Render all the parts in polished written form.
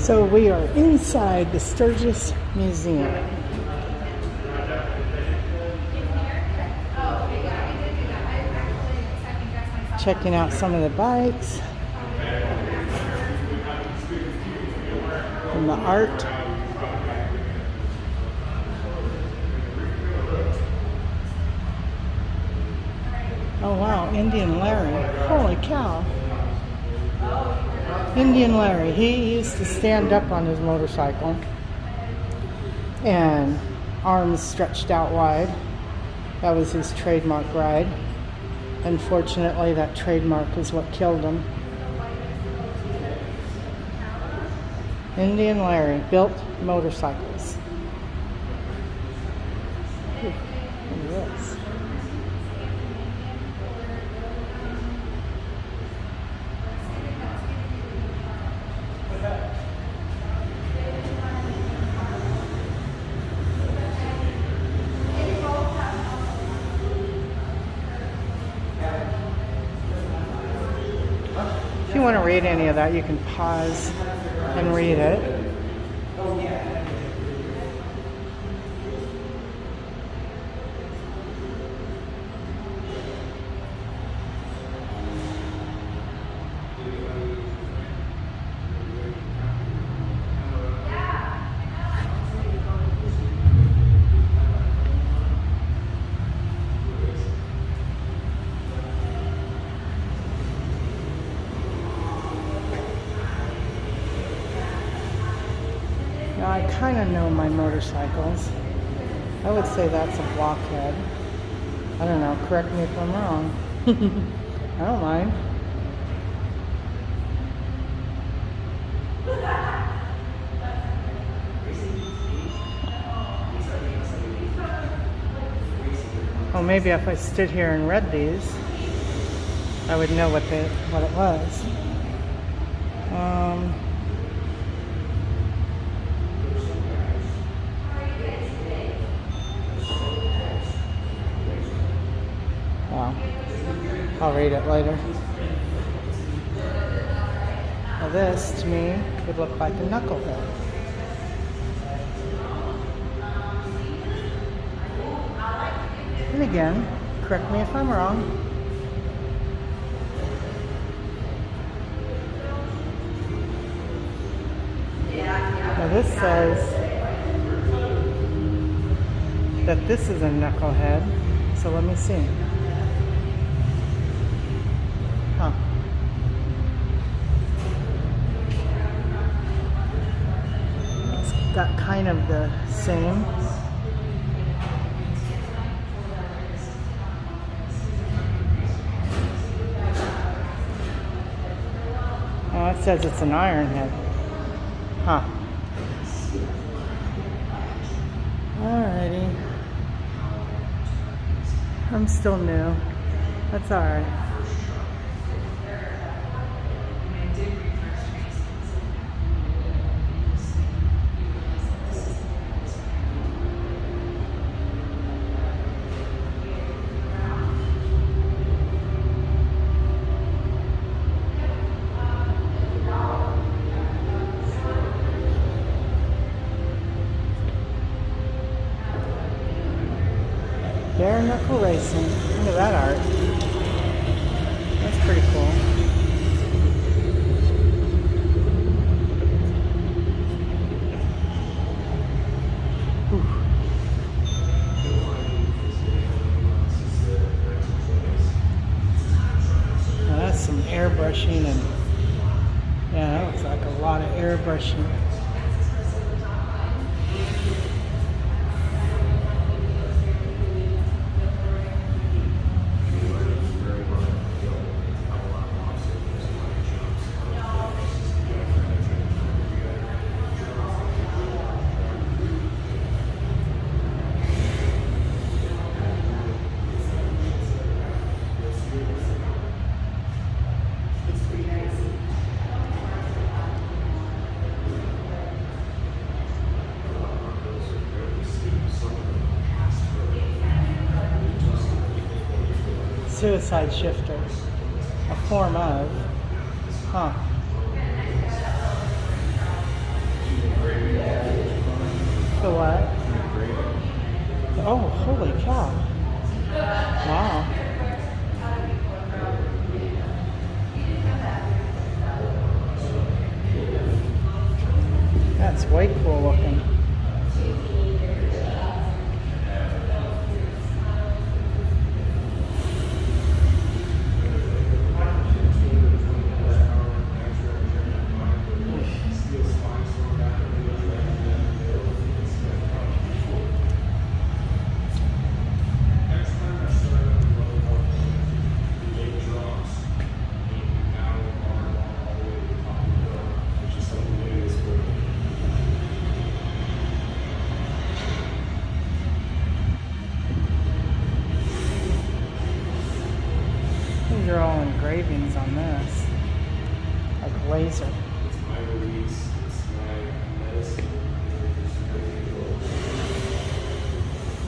So we are inside the Sturgis Museum. Checking out some of the bikes and the art. Oh wow, Indian Larry. Holy cow. Indian Larry, he used to stand up on his motorcycle and arms stretched out wide. That was his trademark ride. Unfortunately, that trademark is what killed him. Indian Larry built motorcycles. Look at this. If you want to read any of that, you can pause and read it. Now, I kind of know my motorcycles. I would say that's a blockhead. I don't know, correct me if I'm wrong. I don't mind. Oh, maybe if I stood here and read these, I would know what it was. Well, I'll read it later. Now this, to me, would look like a knucklehead. And again, correct me if I'm wrong. Now this says that this is a knucklehead, so let me see. Huh. It's got kind of the same. Oh, it says it's an ironhead. Huh. Alrighty. I'm still new. That's alright. Bare knuckle racing. Look at that art. That's pretty cool. Whew. Now that's some airbrushing, and yeah, that looks like a lot of airbrushing. Suicide shifter, a form of, huh? The what? Oh, holy cow. Wow. That's way cool looking. These are all engravings on this, like laser.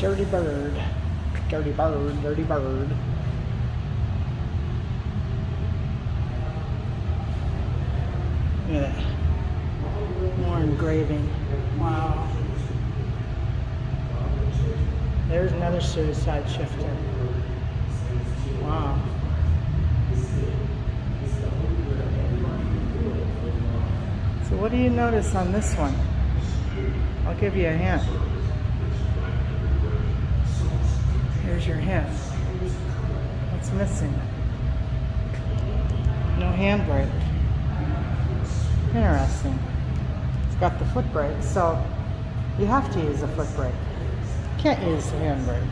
Dirty bird, dirty bird, dirty bird. Look at that. More engraving. Wow. There's another suicide shifter. Wow. So what do you notice on this one? I'll give you a hint. Here's your hint. What's missing? No handbrake. Interesting. It's got the foot brake, so you have to use a foot brake. Can't use the handbrake.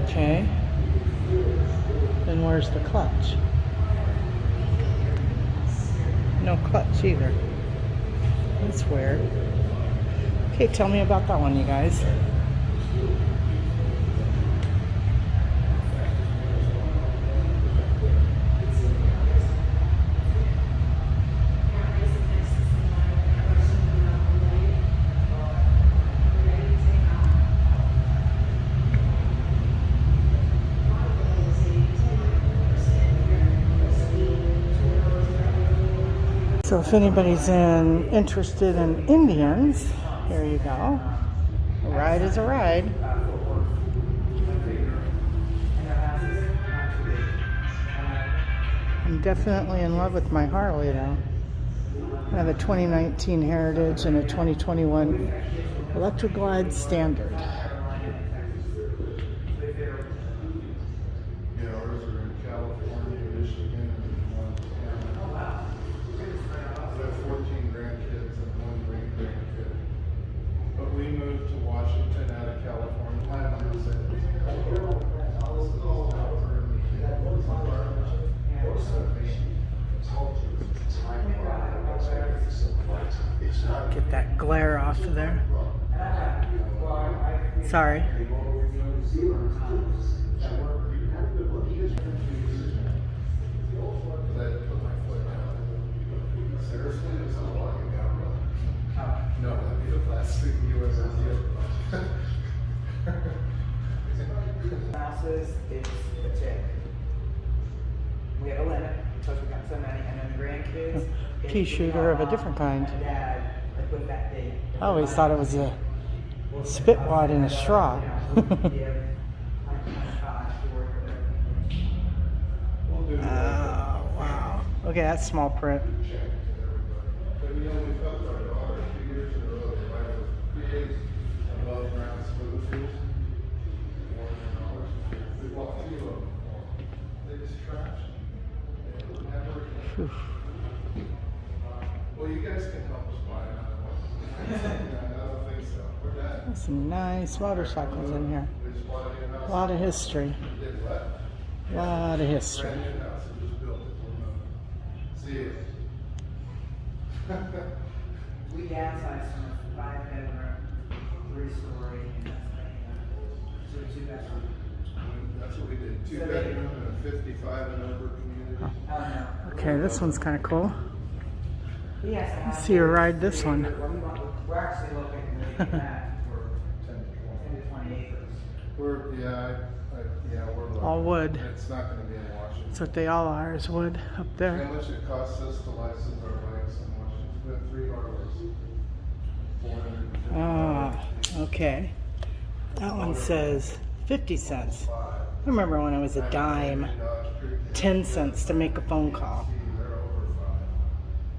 Okay. Then where's the clutch? No clutch either. That's weird. Okay, tell me about that one, you guys. So if anybody's interested in Indians, here you go. A ride is a ride. I'm definitely in love with my Harley though. I have a 2019 Heritage and a 2021 Electra Glide Standard. We moved to Washington out of California. Get that glare off of there. Sorry. No, that'd be the last thing you ever did. Houses, it's a check. We have a limit because we got so many, and then the grandkids. Pea shooter of a different kind. Dad, like with that big. I always thought it was a spit wad in a straw. Oh, wow. Okay, that's small print. We only felt our daughter 2 years in a row. The wife was 3 days above ground smooth shoes. We bought 2 of them. They just trashed. They never. Well, you guys can help us buy another one. I don't think so. We're done. There's some nice motorcycles in here. We just bought a new house. A lot of history. Did what? A lot of history. Brand new house. We just built it. We're moving. See you. We downsized from a 5-bedroom, 3-story, and to a 2-bedroom. That's what we did. 2-bedroom and a 55 and over community. Oh, no. Okay, this one's kind of cool. He has to have. Let's see you ride this one. We're actually looking at that for 10 to 20. 10 to 20 acres. We're, yeah, we're looking. All wood. It's not going to be in Washington. That's what they all are, is wood up How there. much it costs us to license our bikes in Washington? We have 3 Harleys. 450. Ah, okay. That one says 50 cents. I remember when it was a dime, 10 cents to make a phone call. They're over 5.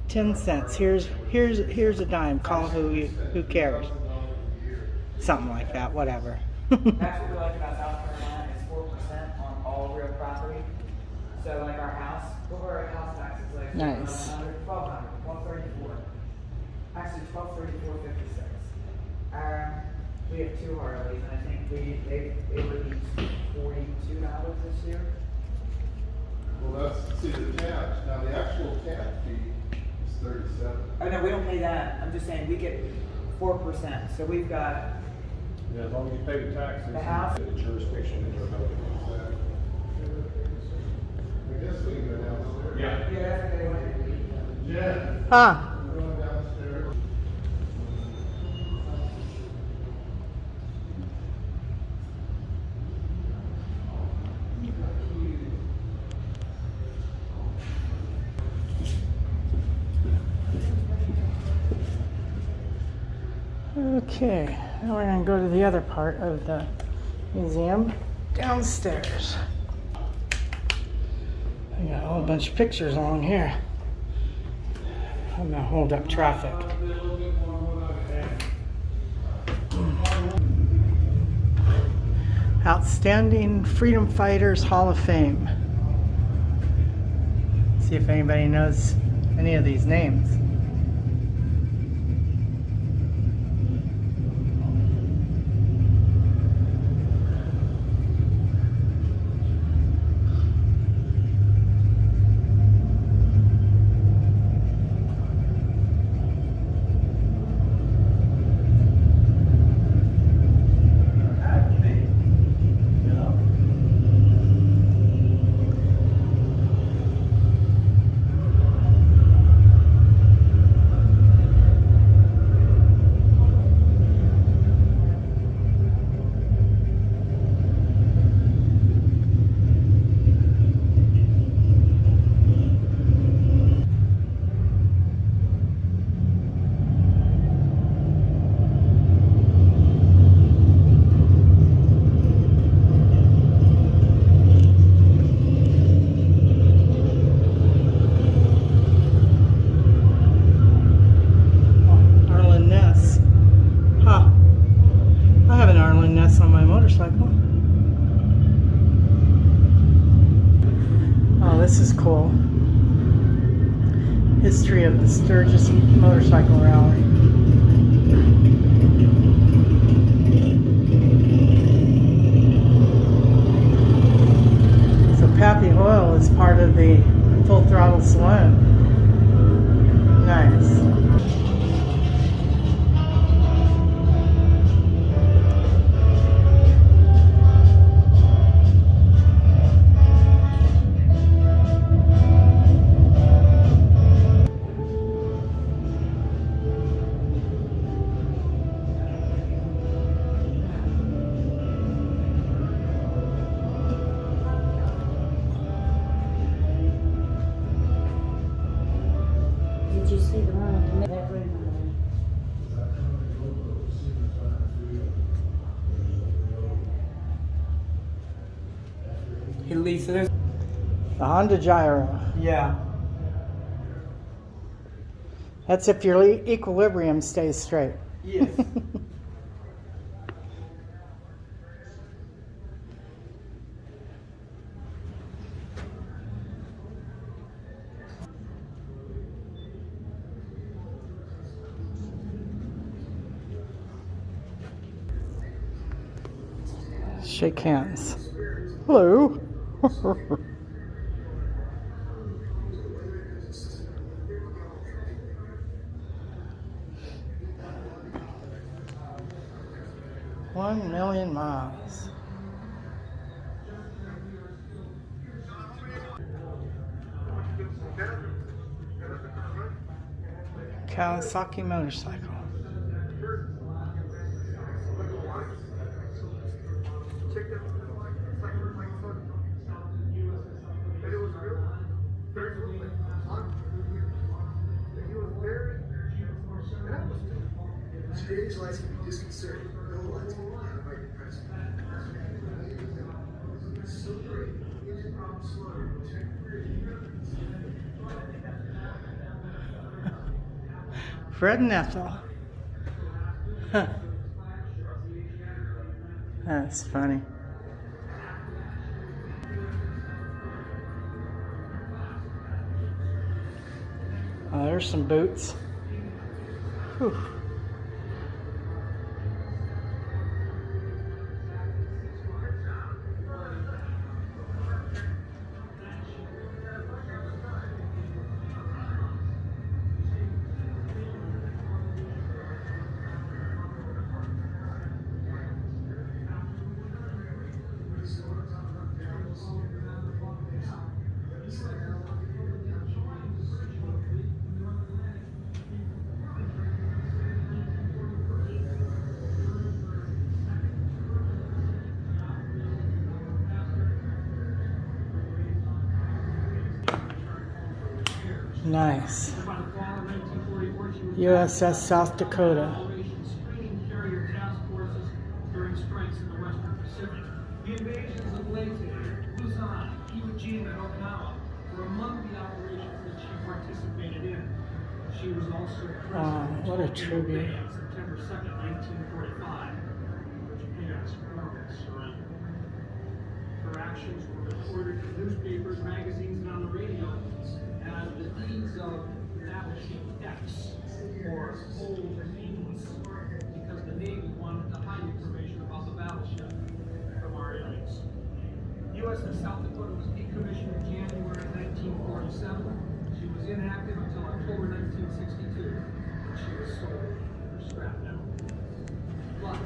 10 cents. Here's a dime. Call who cares. Something like that. Whatever. That's what we like about South Carolina is 4% on all real property. So like our house, what were our house taxes like? Nice. 1,200, 1,234. Actually, 1,234.56. We have 2 Harleys, and I think they were each $42 this year. Well, that's, see, the cab, now the actual cab fee is 37. Oh no, we don't pay that. I'm just saying we get 4%. So we've got Yeah, as long as you pay the taxes, The house? the jurisdiction that you're building. I guess we can go downstairs. Yeah. yeah, that's a good one. Jen, Huh. we're going downstairs. Okay, now we're gonna go to the other part of the museum, downstairs. I got a whole bunch of pictures along here. I'm gonna hold up traffic. Outstanding Freedom Fighters Hall of Fame. See if anybody knows any of these names. Arlen Ness. Huh. I have an Arlen Ness on my motorcycle. Oh, this is cool. History of the Sturgis Motorcycle Rally. So Pappy Hoyle is part of the Full Throttle Saloon. Nice. Did you see the one with the bedroom? Hey Lisa, there's The Honda Gyro. yeah. That's if your equilibrium stays straight. Yes. Shake hands. Hello. One million miles. Kawasaki motorcycle. Check that. It's like, Today's lights can be disconcerting. No lights can be downright depressing. So great. Engine problem slow. Check Fred and Ethel. Huh. That's funny. Oh, there's some boots. Whew. Nice. USS South Dakota. Screening carrier task forces during strikes in the Western Pacific. The invasions of Leyte, Luzon, Iwo Jima, and Okinawa were among the operations that she participated in. She was also present What a tribute. on September 2nd, 1945, when Japan's formally surrendered. Her actions were reported in newspapers, magazines, and on the radio as the deeds of Battleship X, or Old Nameless, because the Navy wanted to hide information about the battleship from our enemies. USS South Dakota was decommissioned in January 1947. She was inactive until October 1962, when she was sold for scrap metal. But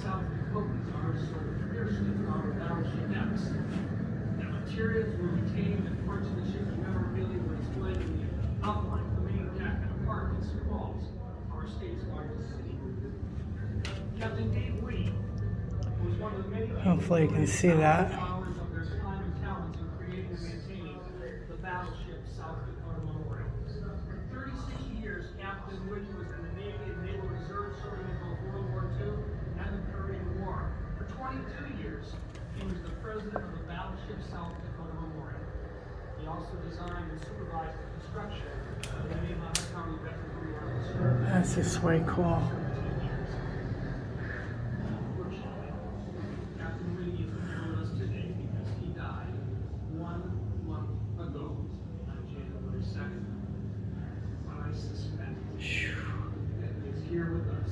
South Dakotans are so fiercely proud of Battleship X that materials were retained and parts of the ship's memorabilia were displayed in the outline of the main deck and a park in Sioux Falls, our state's largest city. Captain Dave Whitty was one of the many people Hopefully you can see that. hours of their time and talents in creating and maintaining the battleship South Dakota Memorial. For 36 years, Captain Whitty was in the Navy and Naval Reserve, serving in both World War II and the Korean War. For 22 years, he was the president of the battleship South Dakota Memorial. He also designed and supervised the construction of the Nevada County Veterans Memorial. That's just way cool. Unfortunately, Captain Whitty isn't here with us today because he died 1 month ago on January 2nd. But I suspect that he is here with us.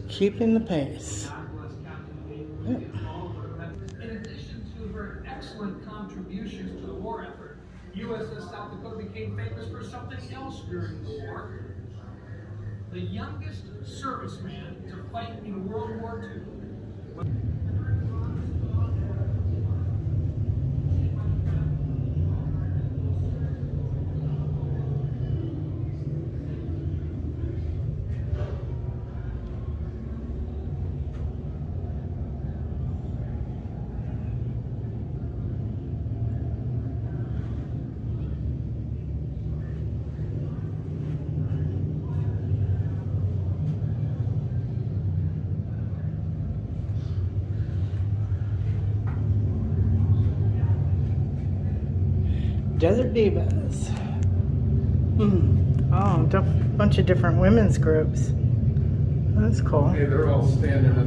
Keeping the pace. God bless Captain Dave Whitty and all of our veterans. In addition to her excellent contributions to the war effort, USS South Dakota became famous for something else during the war. The youngest serviceman to fight in World War II. Desert Divas. Oh, a bunch of different women's groups. That's cool. Hey, they're all standing up.